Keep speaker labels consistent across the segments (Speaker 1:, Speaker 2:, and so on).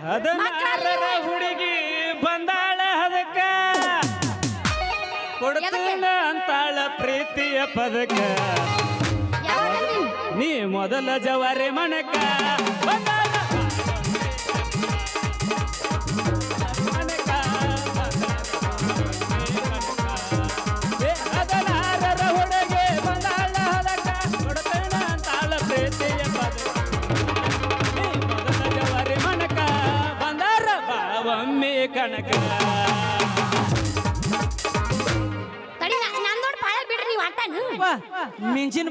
Speaker 1: ಹದಿನಾರರ ಹುಡುಗಿ ಬಂದಾಳ ಅದಕ್ಕ ಕೊಡ್ತೀನ ಅಂತಾಳ ಪ್ರೀತಿಯ ಪದಕ ನೀ ಮೊದಲ ಜವಾರಿ ಮಣಕ ಹದಿನಾರರ ಹುಡುಗಿ ಬಂದಾಳ ಅದಕ್ಕ ಕೊಡ್ತೀನ ಅಂತಾಳ ಪ್ರೀತಿಯ ಪದಕ ನೀ ಮೊದಲ ಜವಾರಿ ಮಣಕ ಬಂದಾರ ಬಾವಮ್ಮಿ ಕಣಕ
Speaker 2: ಮಿಂಚಿನ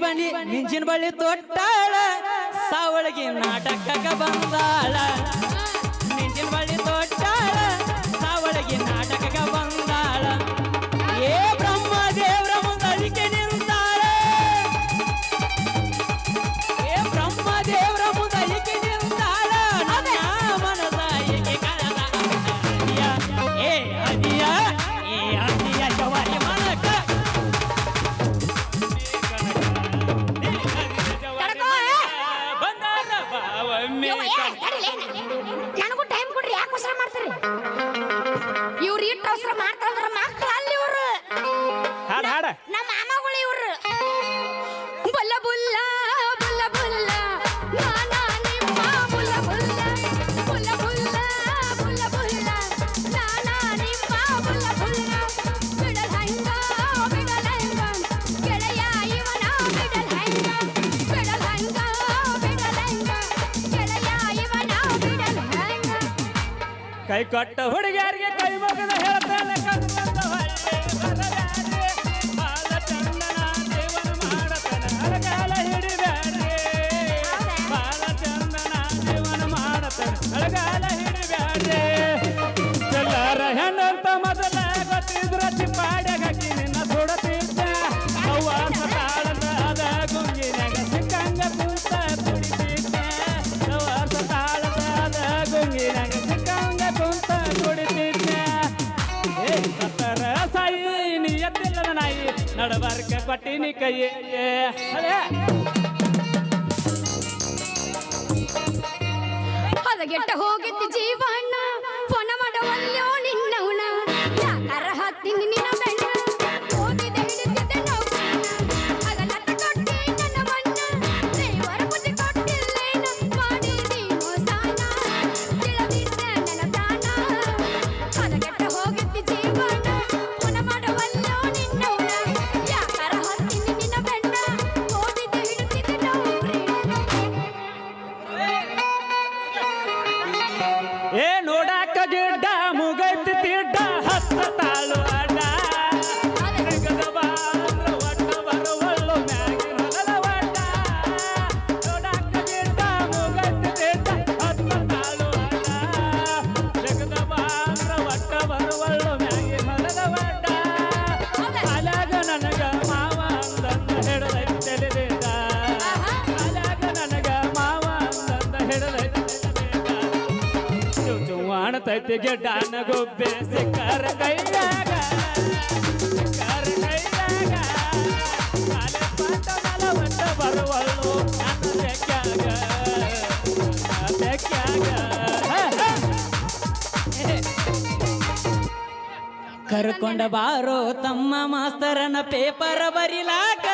Speaker 2: ಬಳ್ಳಿ ತೊಟ್ಟಾಳ ಸಾವಳಿಗೆ ನಾಟಕಕ್ಕ ಬಂದಾಳ ಮಿಂಚಿನ ಬಳ್ಳಿ ತೊಟ್ಟಾಳ ಸಾವಳಿಗೆ ನಾಟಕಕ್ಕ ಬಂದಾಳ ಏ ಬ್ರಹ್ಮ ದೇವ್ರ ಮುಂದಳಿಕೆ ನಿಂತಾಳ ಏ ಬ್ರಹ್ಮ ದೇವ್ರ ಮುಂದಳಿಕೆ ನಿಂತಾಳ ನನ್ನ ಮನದ ಏಕೆ ಕಳದ ಏ ಅದಿಯ ಜವಾರಿ ಮನಕ
Speaker 3: ನನಗೂ ಟೈಮ್ ಕೊಡ್ರಿ ಯಾಕೆ ಅವಸರ ಮಾಡ್ತೀರಿ ಇವ್ರು ಇಟ್ಟು ಅವಸರ ಮಾಡ್ತಾರ ಮಕ್ಕಳು ಅಲ್ಲಿ ಇವ್ರು ನಮ್ಮ ಮಾಮಗಳು ಇವ್ರು ಬುಲ್ಲ ಬುಲ್ಲ ಬುಲ್ಲ ಬುಲ್ಲ ನಾನಾ ನಿಮ್ಮ ಬುಲ್ಲ ಬುಲ್ಲ ಬುಲ್ಲ ಬುಲ್ಲ ಬುಲ್ಲ ಬುಲ್ಲ ನಾನಾ ನಿಮ್ಮ ಬುಲ್ಲ ಬುಲ್ಲ ಬಿಡಲ್ ಹಂಗ ಗೆಳೆಯ ಇವನ ಬಿಡಲ್ ಹಂಗ ಬಿಡಲ್ ಹಂಗ ಗೆಳೆಯ ಇವನ ಬಿಡಲ್ ಹಂಗ
Speaker 1: ಕೈ ಕೊಟ್ಟ ಹುಡುಗಿಯರಿಗೆ ಕೈ ಮಗದ ಹೇಳ್ತಾನೆ ಕಣ್ಣಂತ ಹೊಳ್ಳೆ ಬರಬ್ಯಾಡ್ರಿ ಬಾಲ ಚಂದನ ದೇವನ ಮಾಡತನ ಅಳಗಾಲ ಹಿಡಿಬ್ಯಾಡ್ರಿ ಬಾಲ ಚಂದನ ದೇವನ ಮಾಡತನ ಅಳಗಾಲ ಹಿಡಿಬ್ಯಾಡ್ರಿ ಎಲ್ಲರ ಹೆಣ್ಣಂತ ಮೊದಲ ಗೊತ್ತಿದ್ರ ಚಿಪ್ಪಾಡ್ಯಾಗ ಹಾಕಿ ನಿನ್ನ ಸುಡತಿದ್ದ ಅವ್ವಾಸ ತಾಳದ ಅದ ಗುಂಗಿನಾಗ ಸಿಕ್ಕಂಗ ಕುಂತ ಕುಡಿತಿದ್ದ ಅವ್ವಾಸ ತಾಳದ ಅದ ಗುಂಗಿನಾಗ ಸಿಕ್ಕಂಗ ಕುಂತ ಕುಡಿತಿದ್ದ ಏ ಸತ್ತರ ಸಾಯಿ ನೀ ಎತ್ತಿಲ್ಲದ ನಾಯಿ ನಡಬಾರ್ಕ ಕೊಟ್ಟಿನಿ ಕೈ
Speaker 3: ಹದಗೆಟ್ಟ ಹೋಗಿದ್ದ ಜೀವಣ್ಣ ಫೋನ ಮಾಡವಲ್ಯೋ ನಿನ್ನವನ ಯಾಕಾರ ಹತ್ತೀನಿ ನಿನ್ನ ಬೆಣ್ಣ ಓದಿದೆ ಹಿಡಿದಿದ್ದೆ ನೌಕರನ ಅಗಲತ್ತ ಕೊಟ್ಟಿ ನನ್ನ ಮಣ್ಣ ದೇವರ ಬುದ್ಧಿ ಕೊಟ್ಟಿಲ್ಲೇನ ಮಾಡಿದಿ ಮೋಸಾನ ತಿಳಿದಿದ್ದ ನನ್ನ ಪ್ರಾಣ ಹದಗೆಟ್ಟ ಹೋಗಿದ್ದ ಜೀವಣ್ಣ ಫೋನ ಮಾಡವಲ್ಯೋ ನಿನ್ನವನ ಯಾಕಾರ ಹತ್ತೀನಿ ನಿನ್ನ ಬೆಣ್ಣ ಓದಿದೆ ಹಿಡಿದಿದ್ದೆ
Speaker 1: ಏ ನೋಡಾಕ ಗಿಡ್ಡ ಮುಗೈತಿ ತಿಡ್ಡ ಹತ್ತ ತಾಳು ಅಡ್ಡ ಸಿಗದ ಬಾಂದ್ರ ಒಟ್ಟ ಬರುವಳ್ಳು ಮ್ಯಾಗಿನ ಹೊಲದ ಒಡ್ಡ ನೋಡಾಕ ಗಿಡ್ಡ ಮುಗೈತಿ ತಿಡ್ಡ ಹತ್ತ ತಾಳು ಅಡ್ಡ ಸಿಗದ ಬಾಂದ್ರ ಒಟ್ಟ ಬರುವಳ್ಳು ಮ್ಯಾಗಿನ ಹೊಲದ ಒಡ್ಡ ಅಲಾಗ ನನಗ ಮಾವ ಅಂದಂದ ಹಿಡದೈತಿ ತಿಳಿದಿದ್ದ ಅಲಾಗ ನನಗ ಮಾವ ಅಂದಂದ ಹಿಡದೈತಿ ಕಾಣತೈತಿ ಗೆಡ್ಡನ ಗೊಬ್ಬೆ ಸಿಕ್ಕರ ಕೈಯಾಗ ಕಾಲೆ ಪಾಟ ಮಲ ಒಟ್ಟ ಬರುವಳ್ಳು ನನ್ನ ಬೆಕ್ಕಾಗ
Speaker 2: ಕರ್ಕೊಂಡ ಬಾರೋ ತಮ್ಮ ಮಾಸ್ತರನ ಪೇಪರ್ ಬರಿಲಾಕ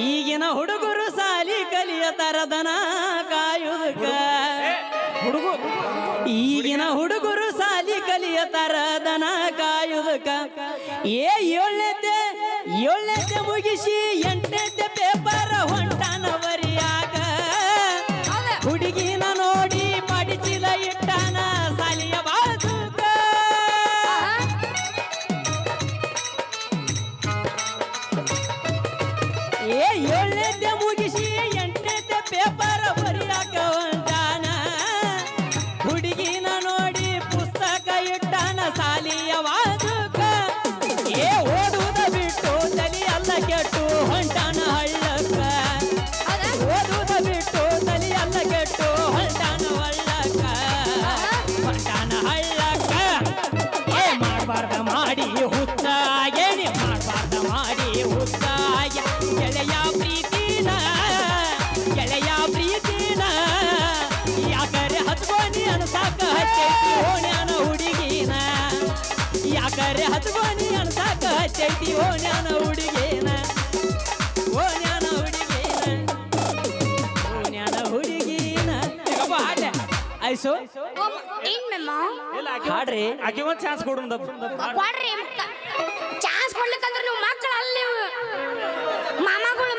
Speaker 2: ಈಗಿನ ಹುಡುಗರು ಸಾಲಿ ಕಲಿಯತರದನ ಕಾಯುವುದಕ್ಕ ಈಗಿನ ಹುಡುಗರು ಸಾಲಿ ಕಲಿಯತರದನ ಕಾಯುವುದಕ್ಕ ಏಳನೇತೆ ಮುಗಿಸಿ 8ನೇ ಪೇಪರ್ ಹೊಂಟಾನ ಬರಿಯಾಕ ಹುಡುಗಿನ ನೋಡಿ ಮಡಿಚಿಲ ಇಟ್ಟಾನ ಸಾಲಿಯ ಬಾಜುಕ ಏಳನೇತೆ ಮುಗಿಸಿ 8ನೇ ಪೇಪರ್ ಬರಿಯಾಕ ಹೊಂಟಾನ ಹುಡುಗಿನ ನೋಡಿ ಪುಸ್ತಕ ಇಟ್ಟಾನ ಸಾಲಿಯ ಬಾಜುಕ ಓದುವುದ
Speaker 1: ಐಸು
Speaker 3: ಏನ್ ಮೆಮ್ಮ
Speaker 1: ಇಲ್ಲ
Speaker 2: ಹಾಡ್ರಿ.
Speaker 1: ಆಕೆ ಒಂದು ಚಾನ್ಸ್ ಕೊಡು
Speaker 3: ಕೊಡ್ರಿ ಚಾನ್ಸ್ ಕೊಡ್ಲಿಕ್ಕಂದ್ರೆ ನೀವು ಮಕ್ಕಳು ಅಲ್ಲಿ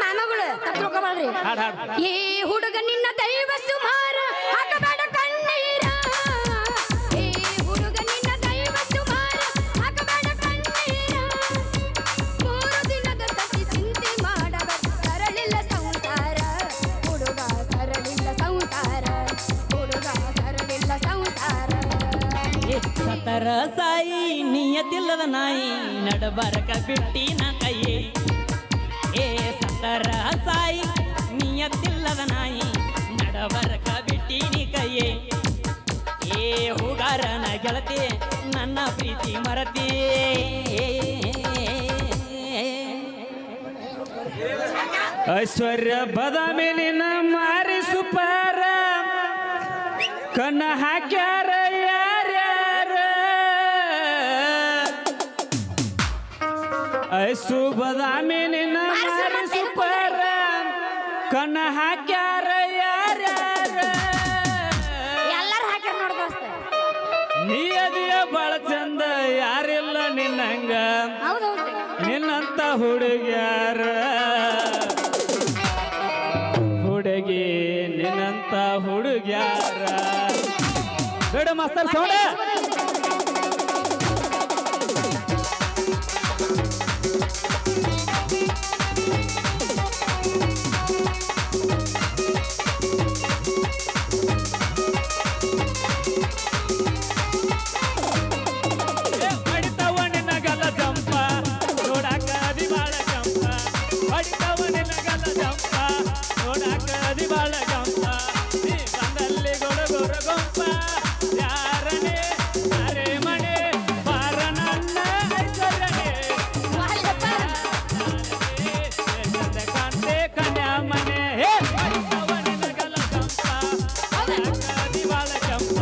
Speaker 3: ಮಾಮಗಳು ತಪ್ಪಿಳ್ಕೊಬಾಳ್ರಿ
Speaker 1: ಹಾಡ್ ಹಾಡ್
Speaker 3: ಏ ಹುಡುಗ ನಿನ್ನ ದೈವ ಸುಮಾರ ಹಾಕಬೇಡ ಕಣ್ಣೀರ ಏ ಹುಡುಗ ನಿನ್ನ ದೈವ ಸುಮಾರ ಹಾಕಬೇಡ ಕಣ್ಣೀರ 3 ದಿನದ ಸತಿ ಚಿಂತೆ ಮಾಡಬೇಡ ಸರಳಿಲ್ಲ ಸಂಸಾರ ಹುಡುಗ ಸರಳಿಲ್ಲ ಸಂಸಾರ ಹುಡುಗ ಸರಳಿಲ್ಲ ಸಂಸಾರ
Speaker 2: ಸತರ ಸಾಯಿ ನಿಯತಿಲ್ಲದ ನಾಯಿ ನಡಬರಕ ಬಿಟ್ಟಿನ ಕೈಯೇ ಏ ಸತರ ಸಾಯಿ ನಿಯತಿಲ್ಲದ ನಾಯಿ ನಡಬರಕ ಬಿಟ್ಟಿನಿ ಕೈಯೇ ಏ ಹುಗಾರನ ಗೆಳತಿ ನನ್ನ ಪ್ರೀತಿ ಮರತಿ
Speaker 1: ಐಶ್ವರ್ಯ ಬದಾಮಿ ನಿನ್ನ ಮಾರಿ ಸುಪಾರ ಕಣ್ಣ ಹಾಕ್ಯಾರ ಯಾರ್ಯಾರ ಐಸು ಬದಾಮಿ ನಿನ್ನ ಮಾರಿ ಸುಪಾರ ಕಣ್ಣ ಹಾಕ್ಯಾರ ಯಾರ್ಯಾರ
Speaker 3: ಎಲ್ಲಾರು ಹಾಕ್ಯಾರ ನೋಡ್ದೋಸ್ತ
Speaker 1: ನೀ ಅದಿಯ ಬಾಳ ಚಂದ ಯಾರಿಲ್ಲ ನಿನ್ನಂಗ
Speaker 3: ಹೌದೌದು
Speaker 1: ನಿನ್ನಂತ ಹುಡುಗ್ಯಾರ ಹುಡುಗಿ ನಿನ್ನಂತ ಹುಡುಗ್ಯಾರ ಬೇಡ ಮಾಸ್ತರ್ ಸೌಂಡ ಹೊಡಿತಾವ ನಿನ್ನಗಲ್ಲ ಜಂಪ ನೋಡಾಕ ಅದಿ ಬಾಳ ಜಂಪ ಹೊಡಿತಾವ ನಿನ್ನಗಲ್ಲ ಜಂಪ ನೋಡಾಕ ಅದಿ ಬಾಳ ಜಂಪ ನೀ ಬಂದಲ್ಲಿ ಗೊಡಗೊರ ಗೊಂಪ ಯಾರನೇ ಅರೆ ಮನೆ ಬಾರ ನನ್ನ ಐಶ್ವರ್ಯನೇ ಚಂದ ಕಾಂತೆ ಕನ್ಯಾ ಮನೆ ಹೇ ಹೊಡಿತಾವ ನಿನ್ನಗಲ್ಲ ಜಂಪ ನೋಡಾಕ ಅದಿ ಬಾಳ ಜಂಪ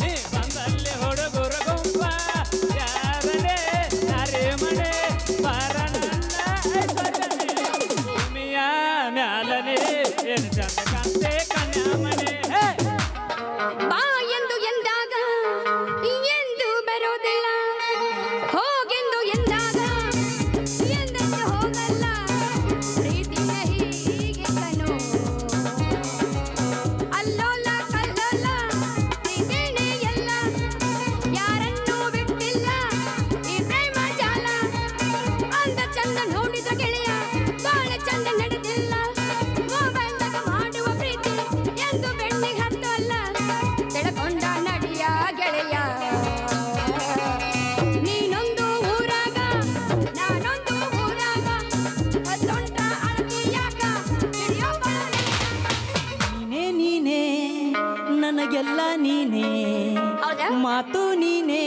Speaker 1: ನೀ ಬಂದಲ್ಲಿ ಹೊಡಗೊರ ಗೊಂಪ ಯಾರನೇ ಅರೆ ಮನೆ ಬಾರ ನನ್ನ ಐಶ್ವರ್ಯನೇ ಭೂಮಿಯ ಮ್ಯಾಲನೆ ಏನು ಚಂದ ಕಾಂತೆ ಕನ್ಯಾ ಮನೆ ಹೇ
Speaker 3: ಬಾ ಎಂದು ಎಂದಾಗ ಎಂದು ಬರೋದಿಲ್ಲ ಹೋಗೆಂದು ಎಂದಾಗ ಎಂದೆಂದು ಹೋಗಲ್ಲ ಪ್ರೀತಿಯ ಹೀಗೆ ಕಣೋ ಅಲ್ಲೋಲ ಕಲ್ಲೋಲ ಪ್ರೀತಿನೇ ಎಲ್ಲ ಯಾರನ್ನೂ ಬಿಟ್ಟಿಲ್ಲ ಈ ಪ್ರೇಮ ಜಾಲ ಅಂದ ಚಂದ ನೋಡಿದ ಗೆಳೆಯ ಬಾಳ ಚಂದ ನಡೆದಿಲ್ಲ ಮೊಬೈಲ್ದಾಗ ಮಾಡುವ ಪ್ರೀತಿ ಎಂದು ಬೆಣ್ಣಿಗೆ ಹತ್ತಲ್ಲ ತಿಳ್ಕೊಂಡ ನಡಿಯ ಗೆಳೆಯ ನೀನೊಂದು ಊರಾಗ ನಾನೊಂದು ಊರಾಗ ಸೊಂಟ ಅಳತಿಯಾಗ ಹಿಡಿಯೋ ಬರಲಿ.
Speaker 2: ನೀನೇ ನನಗೆಲ್ಲ ನೀನೇ
Speaker 3: ಹೌದಾ?
Speaker 2: ಮಾತು ನೀನೇ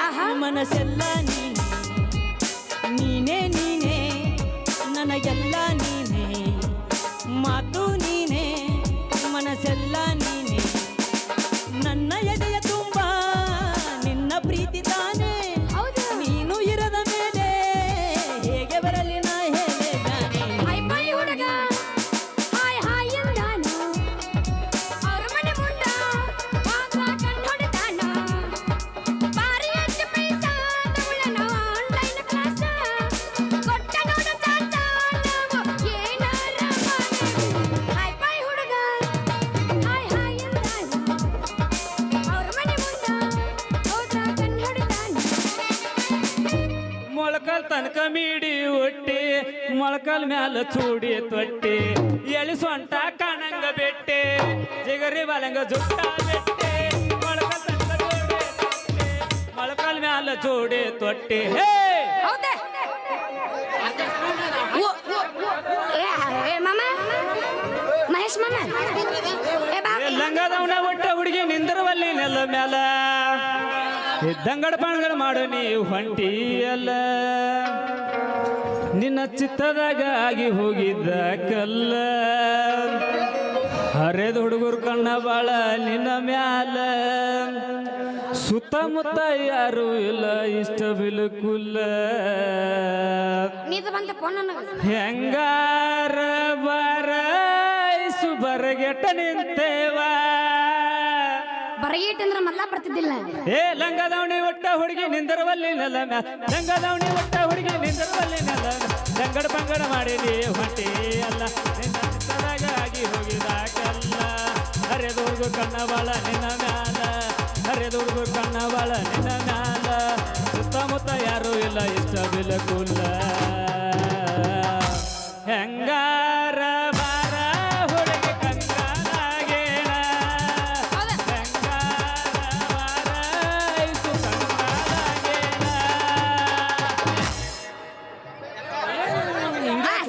Speaker 3: ಆಹಾ.
Speaker 2: ಮನಸ್ಸೆಲ್ಲ ನೀನೇ ನೀನೇ ನನಗೆಲ್ಲ ನೀನೇ ಮಾತು ನೀನೇ ಮನಸ್ಸೆಲ್ಲ ನೀನೇ ನನ್ನ ಎದೆಯ ತುಂಬ ನಿನ್ನ ಪ್ರೀತಿ ತಾನೇ
Speaker 3: ಹೌದಾ?
Speaker 2: ನೀನು ಇರದ ಮೇಲೆ ಹೇಗೆ ಬರಲಿ ನಾ ಹೇಗೆ ತಾನೇ
Speaker 3: ಹಾಯ್ ಬಾಯ್ ಹುಡುಗ ಹಾಯ್ ಹಾಯ್ ಎಂದಾನು ಅವ್ರ ಮನೆ ಮುಂದ ವಾಗ್ವಾ ಕಣ್ಣೊಡೆದಾನ ಬಾರಿ ಹೆಚ್ಚು ಪೈಸಾ ತಗೊಳ್ಳನ ಆನ್ಲೈನ್ ಕ್ಲಾಸ ಕೊಟ್ಟ ನೋಡ ಚಾಚ ನಾವು ಏನಾರ ಮಾಡೋಣ ಹಾಯ್ ಬಾಯ್ ಹುಡುಗ ಹಾಯ್ ಹಾಯ್ ಎಂದಾನು ಅವ್ರ ಮನೆ ಮುಂದ ಹೋದ್ರ ಕಣ್ಣೊಡೆದಾನ
Speaker 1: ಮೊಳಕಲ್ ತನಕ ಮೀಡಿ ಒಟ್ಟಿ ಮೊಳಕಲ್ ಮ್ಯಾಲ ಚೂಡಿ ತೊಟ್ಟಿ ಎಳಿ ಸೊಂಟ ಕಾಣಂಗ ಬೆಟ್ಟೆ ಜಿಗರಿ ಬಲಂಗ ಜುಟ್ಟ ಬೆಟ್ಟೆ ಮೊಳಕಲ್ ತನಕ ಜೋಡಿ ತೊಟ್ಟಿ, ಮೊಳಕಲ್ ಮ್ಯಾಲ ಚೂಡಿ ತೊಟ್ಟಿ ಹೇ
Speaker 3: ಹೌದಾ ಏ ಮಾಮ ಮಹೇಶ್ ಮಾಮ ಏ ಬಾ
Speaker 1: ಲಂಗದವನ ಒಟ್ಟ ಹುಡುಗಿ ನಿಂದಿರುವಲ್ಲಿ ನೆಲ ಮ್ಯಾಲ ಇದ್ದಂಗಡ ಪಣಗಡ ಮಾಡು ನೀವು ಹೊಂಟಿಯಲ್ಲ ನಿನ್ನ ಚಿತ್ತದಾಗ ಆಗಿ ಹೋಗಿದ್ದ ಕಲ್ಲ ಹರಿದ ಹುಡುಗರು ಕಣ್ಣ ಬಾಳ ನಿನ್ನ ಮ್ಯಾಲ ಸುತ್ತಮುತ್ತ ಯಾರು ಇಲ್ಲ ಇಷ್ಟ ಬಿಲುಕುಲ್ಲ
Speaker 3: ನೀದು ಬಂತ ಫೋನ್ ನನಗೆ
Speaker 1: ಹೆಂಗಾರ ಬರೈಸು ಬರಗೆಟ್ಟ ನಿಂತೇವ
Speaker 3: ಬರ ಹೊರಗೇಟ್ ಅಂದ್ರೆ ಮೊದ್ಲ ಬರ್ತಿದ್ದಿಲ್ಲ.
Speaker 1: ಏ ಲಂಗದವಣಿ ಒಟ್ಟ ಹುಡುಗಿ ನಿಂದರವಲ್ಲಿ ನೆಲ ಲಂಗದವಣಿ ಒಟ್ಟ ಹುಡುಗಿ ನಿಂದರವಲ್ಲಿ ನೆಲ ಲಂಗಡ ಪಂಗಡ ಮಾಡಿದಿ ಹೊಂಟಿ ಅಲ್ಲ ನಿನ್ನ ಚಿತ್ತದಾಗ ಆಗಿ ಹೋಗಿದಾಕಲ್ಲ ಹರಿದೂರ್ಗು ಕಣ್ಣ ಬಾಳ ನಿನ್ನ ಮ್ಯಾಲ ಹರಿದೂರ್ಗು ಕಣ್ಣ ಬಾಳ ನಿನ್ನ ಮ್ಯಾಲ ಸುತ್ತಮುತ್ತ ಯಾರೂ ಇಲ್ಲ ಇಷ್ಟ ಬಿಲಕುಲ್ಲ ಹೆಂಗಾರ ಬಾರ ಹುಡುಗಿ ಕಂಗಾಲಾಗೇಣ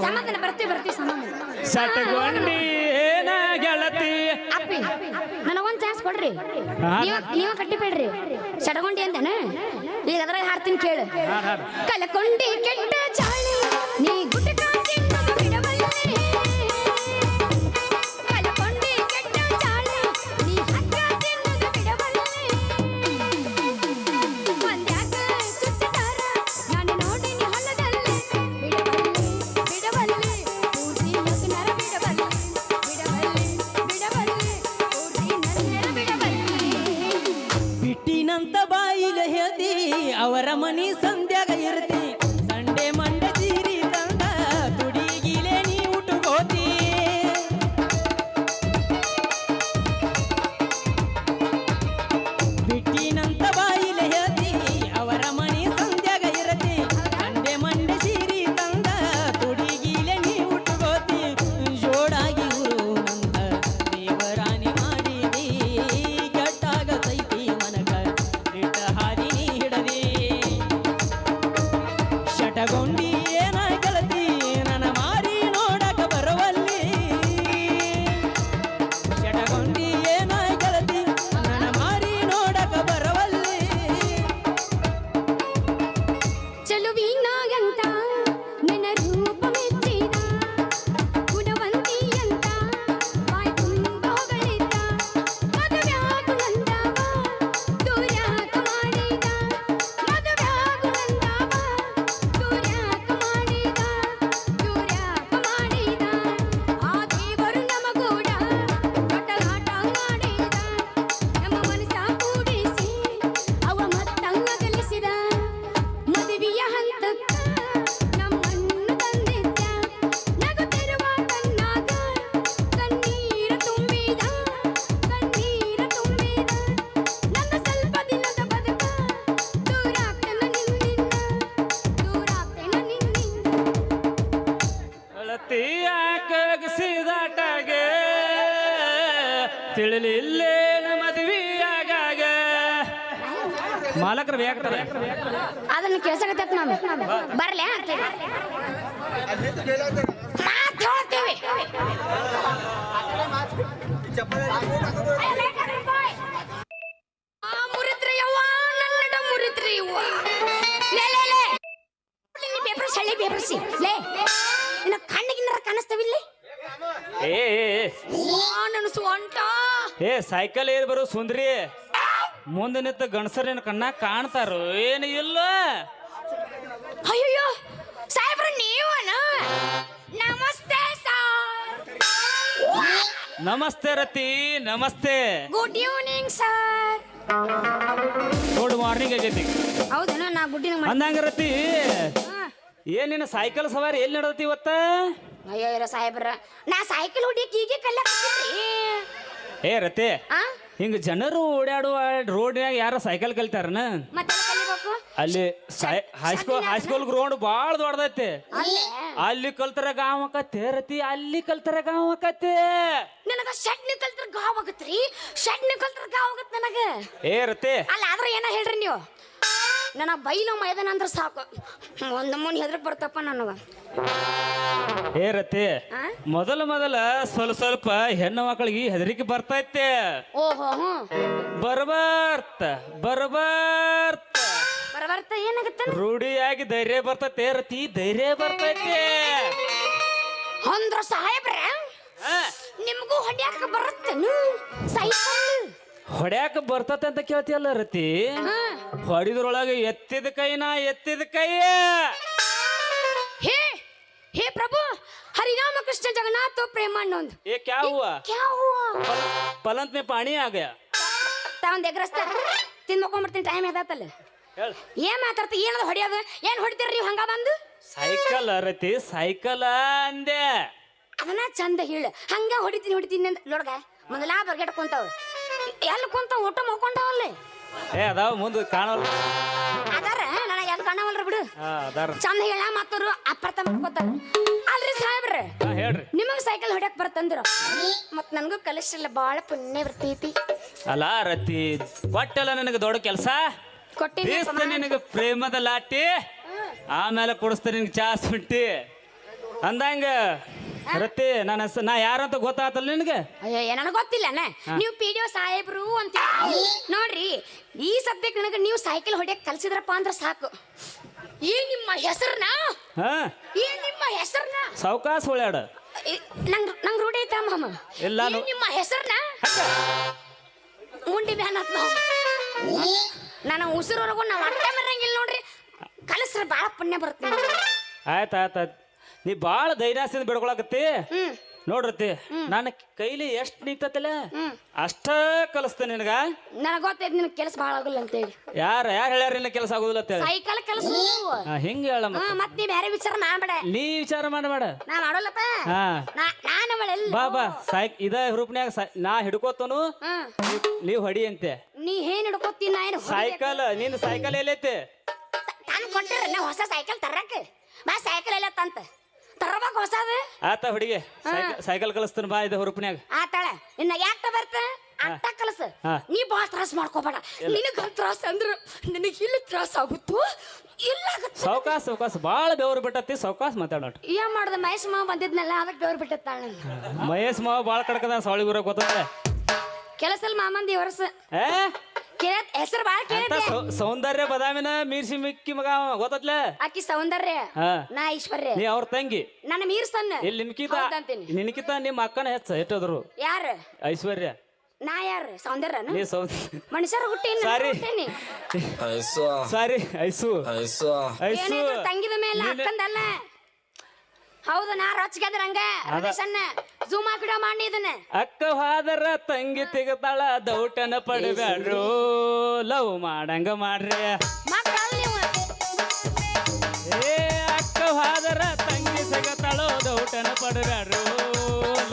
Speaker 3: ಸಮಾಧಾನ ಬರ್ತೀವಿ ಸಮಾಧಾನ.
Speaker 1: ಸಟಗೊಂಡಿ ಏನ ಗೆಳತಿ
Speaker 3: ಅಪ್ಪಿ ನನಗೊಂದ್ ಚಾನ್ಸ್ ಕೊಡ್ರಿ. ನೀವ ಕಟ್ಟಿಬೇಡ್ರಿ. ಸಟಗೊಂಡಿ ಅಂದೇನ ಈಗ ಅದ್ರಾಗ ಹಾಡ್ತೀನಿ ಕೇಳು. ಕಲಕೊಂಡಿ ಕೆಟ್ಟ ಚಾಳಿ ನೀ ಗುಟಕ ತಿನ್ನೋದು ಬಿಡಬಲ್ಲೆ. ಕಲಕೊಂಡಿ ಕೆಟ್ಟ ಚಾಳಿ ನೀ ಹಗ್ಗ ತಿನ್ನೋದು ಬಿಡಬಲ್ಲೆ. ಒಂದ್ಯಾಕ ಸುತ್ತದಾರ ನಾನು ನೋಡಿನಿ ಹೊಲದಲ್ಲಿ ಬಿಡಬಲ್ಲೆ ಪೂರ್ತಿ ನಗ್ನರ ಬಿಡಬಲ್ಲೆ ಪೂರ್ತಿ ನಗ್ನರ ಬಿಡಬಲ್ಲೆ.
Speaker 2: ಬಿಟ್ಟಿನಂತ ಬಾಯಿಲೆ ಹೇಳ್ತಿ ಅವರ ಮನಿ ಸಂಧ್ಯಾಗ ಇರ್ತಿ ಸಂಡೆ ಮಂಡೆ ಸೀರಿ ತಂದ ತುಡಿಗಿಲೆ ನೀ ಉಟ್ಕೋತಿ. ಬಿಟ್ಟಿನಂತ ಬಾಯಿಲೆ ಹೇಳ್ತಿ ಅವರ ಮನಿ ಸಂಧ್ಯಾಗ ಇರ್ತಿ ಸಂಡೆ ಮಂಡೆ ಸೀರಿ ತಂದ ತುಡಿಗಿಲೆ ನೀ ಉಟ್ಕೋತಿ. ಜೋಡಾಗಿ ನಂತ ದೇವರಾಣಿ ಮಾಡಿದಿ ಕೆಟ್ಟಾಗ ಸೈತಿ ಮನಗ ಇಟ್ಟ ಹಾದಿ ನೀ ಹಿಡದಿ. ಶಟಗೊಂಡಿ ಏನ ಗೆಳತಿ ನನ್ನ ಮಾರಿ ನೋಡಕ ಬರವಲ್ಲಿ. ಶಟಗೊಂಡಿ ಏನ ಗೆಳತಿ ನನ್ನ ಮಾರಿ ನೋಡಕ ಬರವಲ್ಲಿ.
Speaker 3: ಚೆಲುವಿನಾಗಂತ ನಿನ್ನ ರೂಪ ಮೆಚ್ಚಿದ ಗುಣವಂತಿಯಂತ ಬಾಯ್ ತುಂಬ ಹೊಗಳಿದ್ದ ಮದುವ್ಯಾಗು ನಂದವ ದೂರ್ಯಾಕ ಮಾಡಿದ ಮದುವ್ಯಾಗು ನಂದವ ದೂರ್ಯಾಕ ಮಾಡಿದ ಆ ದೇವರು ನಮಗೂಡ ದೊಡ್ಡಲಾಟ ಮಾಡಿದ ನಮ್ಮ ಮನಸ ಕೂಡಿಸಿ ಅವ ಮತ್ತಂಗ ಗೆಲ್ಲಿಸಿದ ಮದುವೆಯ ಹಂತಕ್ಕ ನಮ್ಮನ್ನು ತಂದಿದ್ದ ನಗುತ್ತಿರುವ ಕಣ್ಣಾಗ ಕಣ್ಣೀರು ತುಂಬಿದ ನನ್ನ ಸ್ವಲ್ಪ ದಿನದ ಬದುಕ ದೂರಾಗ್ತೇನ ನಿನ್ನಿಂದ
Speaker 1: ಗೆಳತಿ ಯಾಕಗಸಿದಾಟಾಗೆ ತಿಳಿಲಿಲ್ಲೇನ ಮದುವೆಯಾಗಾಗ ಮಾಲಕರು ಬೇಕಾರೆ
Speaker 3: ಅದನ್ನ ಕೇಳ್ಸಕತ್ತೈತ್ ನಾನು ಬರ್ಲೆ ಮಾತು ಹೇಳ್ತೀವಿ. ಮುರಿತ್ರಿ ಯವ್ವ ನನ್ನಡ ಮುರಿತ್ರಿ ಯವ್ವ ಲೇ ಪೇಪರ್ ಸಳ್ಳಿ ಪೇಪರ್ಸಿ ಲೇ ನಿನ್ನ ಕಣ್ಣಿಗಿನ್ನರ ಕಾಣಿಸ್ತವಿಲ್ಲಿ
Speaker 1: ಏ
Speaker 3: ನನ್ನ ಸ್ವಂಟ
Speaker 1: ಏ ಸೈಕಲ್ ಏರ್ ಬರೋ ಸುಂದ್ರಿ ಮುಂದೆ ನಿಂತ ಗಣಸರೇನು ಕಣ್ಣ ಕಾಣ್ತಾರೋ ಏನು ಇಲ್ಲ.
Speaker 3: ಅಯ್ಯೋ ಸಾಹೇಬ್ರ ನೀವನ ನಮಸ್ತೆ ಸರ್.
Speaker 1: ನಮಸ್ತೆ ರತಿ ನಮಸ್ತೆ.
Speaker 3: Good evening sir.
Speaker 1: Good morning ಆಗೈತಿ.
Speaker 3: ಹೌದೇನ ನಾ ಗುಡ್ಡಿನ
Speaker 1: ಅಂದಂಗ ರತಿ ಏನಿನ ಸೈಕಲ್ ಸವಾರಿ ಎಲ್ಲಿ ನಡತಿ ಇವತ್ತ?
Speaker 3: ಅಯ್ಯೋ ಸಾಹೇಬ್ರ ನಾ ಸೈಕಲ್ ಹೊಡಿಯಕ್ಕೆ ಹೀಗೆ ಕಲ್ಯಾಕತ್ತೀನಿ.
Speaker 1: ಏ ರತಿ ಹಿಂಗ ಜನರು ಓಡಾಡುವ ರೋಡ್ನ್ಯಾಗ ಯಾರ ಸೈಕಲ್ ಕಲಿತಾರನ?
Speaker 3: ಮತ್ತೆ ಕಲಿಬೇಕು
Speaker 1: ಅಲ್ಲಿ ಹೈಸ್ಕೂಲ್ ಗ್ರೌಂಡ್ ಬಾಳ ದೊಡ್ಡದೈತಿ. ಅಲ್ಲಿ ಕಲ್ತರ ಗಾಂವ್ ಆಕತ್ತೆ ರತಿ, ಅಲ್ಲಿ ಕಲ್ತರ ಗಾಂವ್ ಆಕತ್ತೆ.
Speaker 3: ನನಗ ಶೆಡ್ನಿ ಕಲ್ತರ ಗಾವ್ ಆಗತ್ರಿ, ಶೆಡ್ನಿ ಕಲ್ತರ ಗಾವ್ ಆಗತ್ ನನಗ.
Speaker 1: ಏ ರತಿ
Speaker 3: ಅಲ್ಲ ಆದ್ರೆ ಏನ ಹೇಳ್ರಿ ನೀವು, ನನಗ ಬೈಲು ಮೈದಾನ ಅಂದ್ರೆ ಸಾಕು, ಒಂದ್ ಮೂನ್ ಹೆದ್ರಕ್ ಬರ್ತಪ್ಪ ನನಗ.
Speaker 1: ಏ ರತಿ ಮೊದಲ ಸ್ವಲ್ಪ ಹೆಣ್ಣು ಮಕ್ಕಳಿಗೆ ಹೆದರಿಕೆ ಬರ್ತೈತೆ.
Speaker 3: ಓಹೋ
Speaker 1: ಬರ್ಬರ್ತ
Speaker 3: ಏನಾಗತ್ತ
Speaker 1: ರೂಢಿಯಾಗಿ ಧೈರ್ಯ ಬರ್ತೈತೆ ರತಿ, ಧೈರ್ಯ ಬರ್ತೈತೆ.
Speaker 3: ಅಂದ್ರ ಸಾಹೇಬ್ರ ನಿಮಗೂ ಹೊಡ್ಯಾಕ ಬರುತ್ತೇನು ಸೈಕಲ್?
Speaker 1: ಹೊಡ್ಯಾಕ ಬರ್ತತೆ ಅಂತ ಕೇಳ್ತಿಯಲ್ಲ ರತಿ, ಹೊಡಿದ್ರೊಳಗೆ ಎತ್ತಿದ ಕೈ.
Speaker 3: ಹೇ ಹೇ ಪ್ರಭು हरिनाम कृष्ण जगन्नाथ तो प्रेमानंद।
Speaker 1: ये क्या हुआ?
Speaker 3: क्या हुआ?
Speaker 1: पलंग में पानी आ गया।
Speaker 3: ಒಂದ್ ಎಗ್ರಸ್ತ ತಿಂದ್ ಮಕ್ಕೊಂಡ್ಬಿಡ್ತೀನಿ ಟೈಮ್ ಎದಾತಲ್ಲ
Speaker 1: ಹೇಳ
Speaker 3: ಏನ್ ಮಾತಾಡ್ತ ಏನದ ಹೊಡಿಯೋದು ಏನ್ ಹೊಡಿತೀರಿ ನೀವು ಹಂಗ ಬಂದು
Speaker 1: ಸೈಕಲ್ ರತಿ ಸೈಕಲ್ ಅಂದೆ
Speaker 3: ಅದನ್ನ ಚಂದ ಹೇಳು ಹಂಗ ಹೊಡಿತೀನಿ ಅಂತ ನೋಡ್ಗ ಮೊದಲ ಬರ್ಗೆಟ್ ಕುಂತಾವ ಎಲ್ಲಿ ಕುಂತಾವ ಊಟ ಮಕ್ಕೊಂಡವಲ್ಲೇ
Speaker 1: ಏ ಅದಾವ ಮುಂದೆ ಕಾಣಲ್ಲ
Speaker 3: ಅದಾರ ನನಗೆ ಎಲ್ಲಿ ಕಾಣವಲ್ರ ಬಿಡು
Speaker 1: ಅದಾರ
Speaker 3: ಚಂದ ಹೇಳ ಮತ್ತವ್ರು ಅಪಾರ್ಥ ಮಾಡ್ಕೋತಾರ ಅಲ್ರಿ ಸಾಹೇಬ್ರ
Speaker 1: ಹೇಳ್ರಿ
Speaker 3: ನಿಮಗ್ ಸೈಕಲ್ ಹೊಡ್ಯಾಕ್ ಬರ್ತಂದ್ರ ಮತ್ ನನ್ಗೂ ಕಲಿಸಿಲ್ಲ ಬಾಳ ಪುಣ್ಯ ಬರ್ತೈತಿ
Speaker 1: ಅಲ್ಲ ರತಿ ಕೊಟ್ಟಲ್ಲ ನನಗೆ ದೊಡ್ಡ ಕೆಲಸ
Speaker 3: ಕೊಟ್ಟಿನಿ
Speaker 1: ನಿನಗೆ ಪ್ರೇಮದ ಲಾಟಿ ಆಮೇಲೆ ಕೊಡಿಸ್ತೀನಿ ನಿನಗೆ ಚಾ ಸುಟ್ಟಿ ಅಂದಂಗ ರತಿ ನನ್ನ ನಾ ಯಾರಂತ ಗೊತ್ತಾತಲ್ಲ ನಿನಗೆ
Speaker 3: ಅಯ್ಯ ನನಗೆ ಗೊತ್ತಿಲ್ಲನ ನೀವು ಪಿ ಡಿ ಒ ಸಾಹೇಬ್ರು ಅಂತ ನೋಡ್ರಿ ಈ ಸದ್ಯಕ್ಕೆ ನನಗೆ ನೀವು ಸೈಕಲ್ ಹೊಡ್ಯಕ್ ಕಲ್ಸಿದ್ರಪ್ಪ ಅಂದ್ರೆ ಸಾಕು ಈ ನಿಮ್ಮ ಹೆಸರನ್ನ
Speaker 1: ಹಾ
Speaker 3: ಈ ನಿಮ್ಮ ಹೆಸರನ್ನ
Speaker 1: ಸಾವ್ಕಾಸ್ ಹೊಳ್ಯಾಡ
Speaker 3: ನಂಗ್ ರೂಢಿ ಐತ ಮಾಮ
Speaker 1: ಇಲ್ಲ
Speaker 3: ಈ ನಿಮ್ಮ ಹೆಸರನ್ನ ಉಂಡಿ ಬ್ಯಾನ್ ಆತ್ ನಾನು ಉಸಿರವರೆಗೂ ನಾವು ಅಟ್ಟೆ ಮರಂಗಿಲ್ಲ ನೋಡ್ರಿ ಕಲಸ್ರ ಬಾಳ ಪುಣ್ಯ ಬರುತ್ತೆ
Speaker 1: ಆಯ್ತು ನೀ ಭಾಳ ಧೈರ್ಯದಿಂದ ಬಿಡ್ಕೊಳಕತ್ತಿ ನೋಡ್ರತಿ ನನ್ನ ಕೈಲಿ ಎಷ್ಟು ನಿಂತತಿಲ್ಲ ಅಷ್ಟ ಕಲಿಸ್ತೇನೆ ನಿನಗ
Speaker 3: ನನಗೆ ಗೊತ್ತೈತಿ ನಿನಗೆ ಕೆಲಸ ಭಾಳ ಆಗುಲ್ಲ ಅಂತೇಳಿ
Speaker 1: ಯಾರು ಹೇಳ್ಯಾರ ನಿನ್ನ ಕೆಲಸ ಆಗುದಿಲ್ಲ ಅಂತೇಳಿ
Speaker 3: ಸೈಕಲ್ ಕೆಲಸ
Speaker 1: ಹಿಂಗೆ ಹೇಳ
Speaker 3: ಮತ್ ನೀ ಬೇರೆ ವಿಚಾರ ಮಾಡಬೇಡ
Speaker 1: ನೀ ವಿಚಾರ ಮಾಡಬೇಡ
Speaker 3: ನಾ ಮಾಡೋಲ್ಲಪ್ಪ
Speaker 1: ಹಾ
Speaker 3: ನಾನು ಅವಳೆಲ್ಲ
Speaker 1: ಬಾ ಬಾ ಇದ ರೂಪ್ನ್ಯಾಗ ನಾ ಹಿಡ್ಕೋತನು ನೀವ್ ಹೊಡಿ ಅಂತೆ
Speaker 3: ನೀ ಏನ್ ಹಿಡ್ಕೋತೀನಿ ನಾ ಏನು
Speaker 1: ಸೈಕಲ್ ನಿಂದ ಸೈಕಲ್ ಎಲ್ಲೈತೆ
Speaker 3: ನಾನು ಕೊಟ್ಟಿರ ನಾ ಹೊಸ ಸೈಕಲ್ ತರಕ ಬಾ ಸೈಕಲ್ ಎಲ್ಲ ತಂತ ತರಬೇಕು ಹೊಸದು
Speaker 1: ಆತ ಹುಡುಗಿ ಸೈಕಲ್ ಕಲಿಸ್ತಾನ ಬಾ ಇದ ಹುರುಪ್ನ್ಯಾಗ
Speaker 3: ಆತಾಳ ಇನ್ನ ಯಾಕ ಬರ್ತ ಅಟ್ಟ ಕಲಸ ನೀ ಬಾಳ ತ್ರಾಸ ಮಾಡ್ಕೋಬೇಡ ನಿನಗ ತ್ರಾಸ ಅಂದ್ರ ನಿನಗೆ ಇಲ್ಲಿ ತ್ರಾಸ ಆಗುತ್ತೋ ಇಲ್ಲ
Speaker 1: ಸಾವ್ಕಾಸ್ ಬಾಳ ಬೆವರು ಬಿಟ್ಟತಿ ಸಾವ್ಕಾಸ್ ಮಾತಾಡೋಣ
Speaker 3: ಏನ್ ಮಾಡ್ದ ಮಹೇಶ್ ಮಾವ ಬಂದಿದ್ನಲ್ಲ ಅದಕ್ಕೆ ಬೆವರು ಬಿಟ್ಟತ್ತಾಳ
Speaker 1: ಮಹೇಶ್ ಮಾವ ಬಾಳ ಕಡ್ಕದ ಸಾವಳಿ ಊರ ಗೊತ್ತದ
Speaker 3: ಕೆಲಸಲ್ ಮಾಮಂದಿ ವರ್ಷ ಹೆಸರು ಬಾಳ
Speaker 1: ಸೌಂದರ್ಯ ಬದಾಮಿನ ಮೀರ್ಸಿ ಮಿಕ್ಕಿ ಮಗ ಗೊತ್ತತ್ಲ
Speaker 3: ಆಕಿ ಸೌಂದರ್ಯ ನಾ ಐಶ್ವರ್ಯ
Speaker 1: ನೀ ಅವ್ರ ತಂಗಿ
Speaker 3: ನನ್ನ ಮೀರ್ಸನ್ನ
Speaker 1: ಇಲ್ಲಿ ನಿನ್ಕಿತ ನಿಮ್ಮ ಅಕ್ಕನ ಹೆಚ್ಚ ಎಷ್ಟದ್ರು
Speaker 3: ಯಾರ
Speaker 1: ಐಶ್ವರ್ಯ
Speaker 3: ನಾ ಯಾರ ಸೌಂದರ್ಯ
Speaker 1: ನೀ
Speaker 3: ಮನುಷ್ಯರ ಹುಟ್ಟಿ
Speaker 1: ಸಾರಿ ಐಸು
Speaker 3: ತಂಗಿದ ಮೇಲೆ ಅಕ್ಕಂದಲ್ಲ ಹೌದು ನಾ ರೊಚ್ಚಿಗೆದ್ರ ಹಂಗ ಸಣ್ಣ ಜೂಮ್ ಹಾಕಿಡ ಮಾಡಿ ಇದನ್ನ
Speaker 1: ಅಕ್ಕ ಹಾದರ ತಂಗಿ ತೆಗತಾಳ ದೌಟನ ಪಡಬ್ಯಾಡ್ರು ಲವ್ ಮಾಡಂಗ ಮಾಡ್ರಿ ಏ ಅಕ್ಕ ಹಾದರ ತಂಗಿ ತೆಗತಾಳೋ ದೌಟನ ಪಡಬ್ಯಾಡ್ರು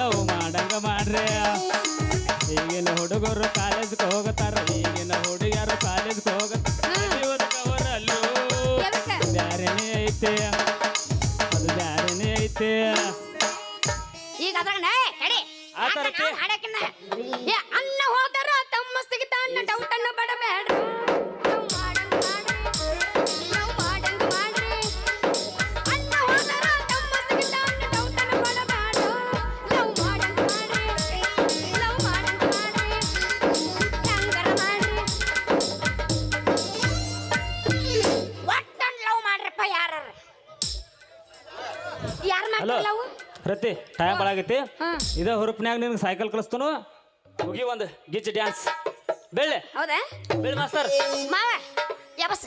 Speaker 1: ಲವ್ ಮಾಡಂಗ ಮಾಡ್ರಿ ಈಗಿನ ಹುಡುಗರು ಕಾಲೇಜ್ಗೆ ಹೋಗತಾರ ಈಗಿನ ಹುಡುಗಿಯರು ಕಾಲೇಜ್ಗೆ ಹೋಗತಾರಲ್ಲೂ ಬ್ಯಾರೇನೇ ಐತೆ ಅದು ಬ್ಯಾರೇನೇ ಐತೆ
Speaker 3: ಈಗ ಅದ್ರಾಗ ಅನ್ನ ಹೋದರ ತಮ್ಮ ಸಿಗಿತ ಅನ್ನ ಡೌಟನ್ನ ಬಡಬೇಡ್ರಿ ಅನ್ನ ಹೋದರ ತಮ್ಮ ಸಿಗಿತ ಅನ್ನ ಡೌಟನ್ನ ಬಡಬೇಡ್ರು ಲವ್ ಮಾಡಂಗ ಮಾಡ್ರಿ ಹಂಗರ ಮಾಡ್ರಿ ಒಟ್ಟನ್ ಲವ್ ಮಾಡ್ರಪ್ಪ ಯಾರು ಮಾಡ್ತಾರ ಲವ್
Speaker 1: ಪ್ರತಿ ಟೈಮ್ ಬಾಳಾಗೈತಿ ಇದ ಹುರುಪ್ನ್ಯಾಗ ನಿನ್ಗೆ ಸೈಕಲ್ ಕಲಿಸ್ತನು ಹೋಗಿ ಒಂದು ಗಿಚ್ ಡ್ಯಾನ್ಸ್ ಬೆಳ್ಳೆ
Speaker 3: ಹೌದಾ
Speaker 1: ಬೆಳ್ಳಿ ಮಾಸ್ತರ್
Speaker 3: ಮಾವ ಯಾಬಸ್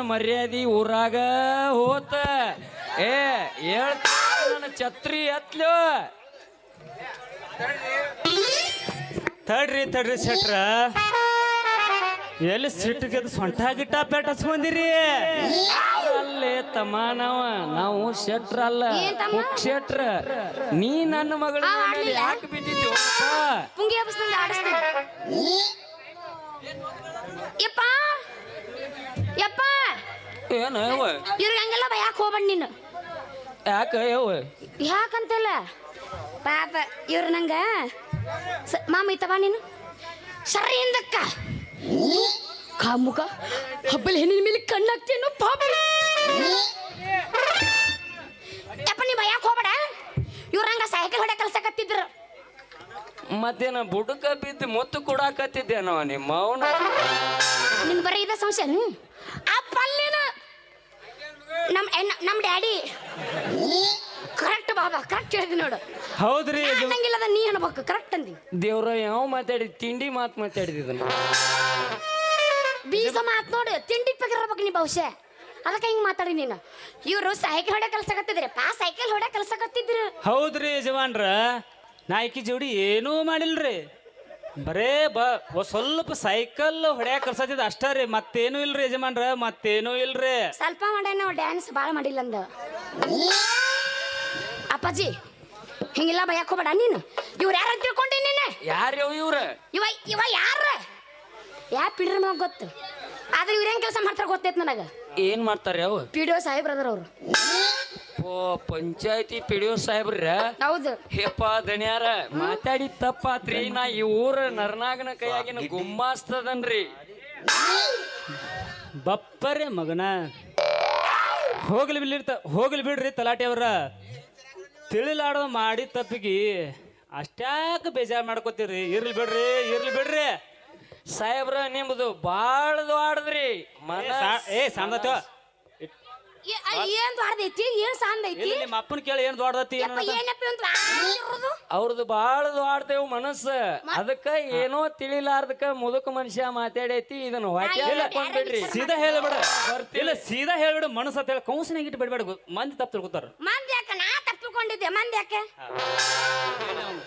Speaker 4: ಮರ್ಯಾದಿ ಊರಾಗ ಹೋತ ಏ ನನ್ನ ಛತ್ರಿ ಎತ್ಲು
Speaker 1: ತಡ್ರಿ ಶೆಟ್ರ ಎಲ್ಲಿ ಸಿಟ್ಟಿಗೆ ಸೊಂಟ ಗಿಟ್ಟ ಪೇಟ ಹಚ್ಕೊಂಡಿರಿ
Speaker 4: ಅಲ್ಲೇ ತಮ್ಮ ನಾವು ಶೆಟ್ರ ಅಲ್ಲ
Speaker 3: ಏನ್ ತಮ್ಮ?
Speaker 4: ಶೆಟ್ರ ನೀ ನನ್ನ ಮಗಳ
Speaker 3: ಆ,
Speaker 4: ಮೇಲೆ
Speaker 3: ಆಡ್ಲಿಲ್ಲ?
Speaker 4: ಯಾಕೆ ಬಿದ್ದಿದ್ದಿ
Speaker 3: ಪುಂಗಿ ಹಬ್ಬಸ್ನಂದ ಆಡಿಸ್ತೀನಿ ಯಪ್ಪ ಯಪ್ಪ
Speaker 4: ಏನು ಯವ್ವ
Speaker 3: ಇವ್ರಿಗೆ ಹಂಗೆಲ್ಲ ಯಾಕೆ ಹೋಗ್ಬೇಡ ನೀನು
Speaker 4: ಯಾಕ ಯವ್ವ
Speaker 3: ಯಾಕಂತಲ್ಲ ಪಾಪ ಇವ್ರು ನಂಗ ಮಾಮ ಇತ್ತವ ನೀನು ಸರಿ ಹಿಂದಕ್ಕ ಕಾಮುಕ ಹಬ್ಬಲ್ ಹೆಣ್ಣಿನ ಮೇಲೆ ಕಣ್ಣಾಗ್ತೇನು ಪಾಪ ಯಪ್ಪ ನೀ ಯಾಕೆ ಹೋಗ್ಬೇಡ ಇವ್ರ ಹಂಗ ಸೈಕಲ್ ಹೊಡೆ ಕಲ್ಸಕತ್ತಿದ್ರು
Speaker 4: ಮತ್ತೇನ ಬುಡಕ ಬಿದ್ದು ಮುತ್ತು ಕೊಡಾಕತ್ತಿದ್ದೇನವ ನಿಮ್ಮ ಅವನ
Speaker 3: ನಿನ್ ಬರೀ ಇದ ಸಂಶಯ ಆ ಪಲ್ಲಿನ ನಮ್ ಡ್ಯಾಡಿ ಕರೆಕ್ಟ್ ಬಾಬಾ ಕರೆಕ್ಟ್ ಹೇಳಿದ್ವಿ ನೋಡು
Speaker 1: ಹೌದ್ರಿ
Speaker 3: ಅನ್ನಂಗಿಲ್ಲದ ನೀ ಅನ್ಬೇಕು ಕರೆಕ್ಟ್ ಅಂದಿ
Speaker 4: ದೇವ್ರ ಯಾವ ಮಾತಾಡಿ ತಿಂಡಿ ಮಾತು ಮಾತಾಡಿದನ
Speaker 3: ಬೀಸ ಮಾತ್ ನೋಡು ತಿಂಡಿ ಪಗಿರ್ಬೇಕು ನೀ ಬಹುಶಃ ಅದಕ್ಕೆ ಹಿಂಗ್ ಮಾತಾಡಿ ನೀನು ಇವ್ರು ಸೈಕಲ್ ಹೊಡೆ ಕಲ್ಸಕತ್ತಿದ್ರಿ ಸೈಕಲ್ ಹೊಡೆ ಕಲ್ಸಕತ್ತಿದ್ರು
Speaker 1: ಹೌದ್ರಿ ಯಜಮಾನ್ರ ನಾಯ್ಕಿ ಜೋಡಿ ಏನೂ ಮಾಡಿಲ್ರಿ ಬರೇ ಸ್ವಲ್ಪ ಸೈಕಲ್ ಹೊಡ್ಯಾಕ ಕಲ್ಸತ್ತಿದ್ ಅಷ್ಟ ರೀ ಮತ್ತೇನು ಇಲ್ರಿ ಯಜಮಾನ್ರ ಮತ್ತೇನು ಇಲ್ರಿ
Speaker 3: ಸ್ವಲ್ಪ ಮಾಡ್ಯಾನ ನಾವು ಡ್ಯಾನ್ಸ್ ಭಾಳ ಮಾಡಿಲ್ಲ ಅಂದ ಅಪ್ಪಾಜಿ ಹಿಂಗೆಲ್ಲ ಭಯಕ್ ಹೋಗ್ಬೇಡ ನೀನು ಇವ್ರು ಯಾರು ಅಂತ ತಿಳ್ಕೊಂಡಿ ನೀನು
Speaker 4: ಯಾರ್ಯವ ಇವ್ರ
Speaker 3: ಇವ ಯಾರ ಯಾ ಪಿಡ್ರ ಮಗ ಗೊತ್ತು ಆದ್ರೆ ಇವ್ರ ಹೆಂಗ್ ಕೆಲಸ ಮಾಡ್ತಾರ ಗೊತ್ತೈತ್ ನನಗ
Speaker 4: ಏನ್ ಮಾಡ್ತಾರ ಯಾವ
Speaker 3: ಪಿ ಡಿ ಒ ಸಾಹೇಬ್ರದರ್ ಅವ್ರು
Speaker 4: ಓ ಪಂಚಾಯತಿ ಪಿಡಿಒ ಸಾಹೇಬ್ರ
Speaker 3: ಹೌದು
Speaker 4: ಹೇಪ ದಣ್ಯಾರ ಮಾತಾಡಿ ತಪ್ಪಾತ್ರಿ ನಾ ಈ ಊರ ನರನಾಗನ ಕೈಯಾಗಿನ ಗುಮ್ಮಾಸ್ತದನ್ರಿ
Speaker 1: ಬಪ್ಪರೇ ಮಗನ ಹೋಗ್ಲಿ ಬಿಡ್ರಿ ತಲಾಟೆ ಅವ್ರ ತಿಳಿಲಾಡೋ ಮಾಡಿ ತಪ್ಪಿಗೆ ಅಷ್ಟ್ಯಾಕ ಬೇಜಾರು ಮಾಡ್ಕೋತೀರಿ ಇರ್ಲಿ ಬಿಡ್ರಿ
Speaker 4: ಸಾಹೇಬ್ರ ನಿಮ್ದು ಬಾಳ ಆಡದ್ರಿ
Speaker 1: ಸಾಂದತ
Speaker 3: ಏನ್ ದೊಡ್ಡದೈತಿ ಏನ್ ಸಾಂದ್ ಐತಿ
Speaker 1: ಇಲ್ಲಿ ನಿಮ್ಮ ಅಪ್ಪನ ಕೇಳಿ ಏನ್ ದೊಡ್ಡದತಿ
Speaker 3: ಯಪ್ಪ, ಏನಪ್ಪ ಅಂತ ಇರೋದು
Speaker 4: ಅವ್ರದ್ದು ಬಾಳ ಆಡ್ತೇವ್ ಮನಸ್ಸ ಅದಕ್ಕ ಏನೋ ತಿಳಿಲಾರ್ದಕ್ಕ ಮುದುಕ ಮನುಷ್ಯ ಮಾತಾಡೈತಿ ಇದನ್ನ ಹೊಟ್ಟೆ ಹಾಕೊಂಡ್ಬಿಡ್ರಿ
Speaker 1: ಸೀದಾ ಹೇಳ್ಬಿಡ ಇಲ್ಲ ಸೀದಾ ಹೇಳ್ಬಿಡು ಮನಸ್ಸು ಅಂತ ಹೇಳಿ ಕೌನ್ಸಿನಾಗ ಇಟ್ಟು ಬಿಡ್ಬೇಡ ಮಂದಿ ತಪ್ಪು ತಿಳ್ಕೊತಾರ
Speaker 3: ಮಂದಿ ಯಾಕ ನಾ ತಪ್ಪಿಕೊಂಡಿದ್ದೆ ಮಂದಿ ಯಾಕೆ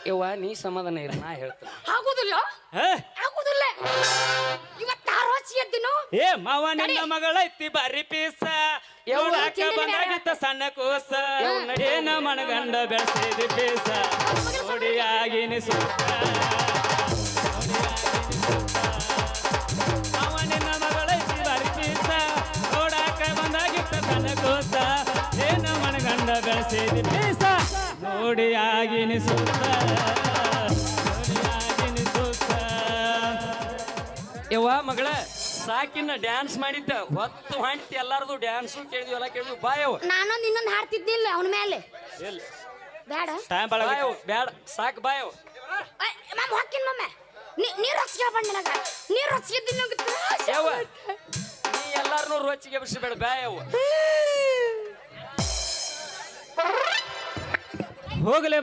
Speaker 4: ಯವ್ವ ನೀ ಸಮಾಧಾನ ಇರ ನಾ ಹೇಳ್ತೇನೆ
Speaker 3: ಆಗುದಿಲ್ಲ ಆಗುದಿಲ್ಲ ಇವತ್ತು ಆರೋಚಿ ಎದ್ದಿನು
Speaker 1: ಏ ಮಾವ ನಿನ್ನ ಮಗಳೈತಿ ಬಾರಿ ಪೀಸ ಯಾಕ ಬಂದಾಗಿತ್ತ ಸಣ್ಣ ಕೂಸ ಏನ ಮನಗಂಡ ಬೆಳೆಸಿದ ಪೀಸ ನೋಡಿಯಾಗಿನಿ ಸುತ್ತ ಮಾವ ನಿನ್ನ ಮಗಳೈತಿ ಬಾರಿ ಪೀಸ ನೋಡಾಕ ಬಂದಾಗಿತ್ತ ಸಣ್ಣ ಕೂಸ ಏನ ಮನಗಂಡ ಬೆಳೆಸಿದ ಪೀಸ ನೋಡಿಯಾಗಿನಿ ಸುತ್ತ
Speaker 4: ಯವ್ವ ಮಗಳ ಸಾಕಿನ ಡ್ಯಾನ್ಸ್ ಮಾಡಿದ್ದ ಹೊತ್ತು ಹೊಂಟಿ ಎಲ್ಲಾರದು ಡ್ಯಾನ್ಸು ಕೇಳಿದ್ವಿ ಎಲ್ಲ ಕೇಳಿದ್ವಿ ಬಾಯವ್
Speaker 3: ನಾನೊಂದು ಇನ್ನೊಂದು ಹಾಡ್ತಿದ್ದಿಲ್ಲ ಅವನ ಮೇಲೆ ಬೇಡ
Speaker 1: ಟೈಮ್ ಬಾಳ
Speaker 4: ಬಾಯವ್ ಬ್ಯಾಡ ಸಾಕ್ ಬಾಯವ್
Speaker 3: ಮ್ಯಾಮ್ ಹಾಕಿನ ಮಮ್ಮ ನೀರು ಹಚ್ಚಿಗೆ ಬಂದ ನನಗ ನೀರು ಹಚ್ಚಿದ್ದಿಲ್ಲ
Speaker 4: ಯವ್ವ ನೀ ಎಲ್ಲಾರನ್ನೂ ರೋಚಿಗೆ ಬಿಡಿಸಬೇಡ ಬಾಯವ್
Speaker 1: ಹೋಗಲೇ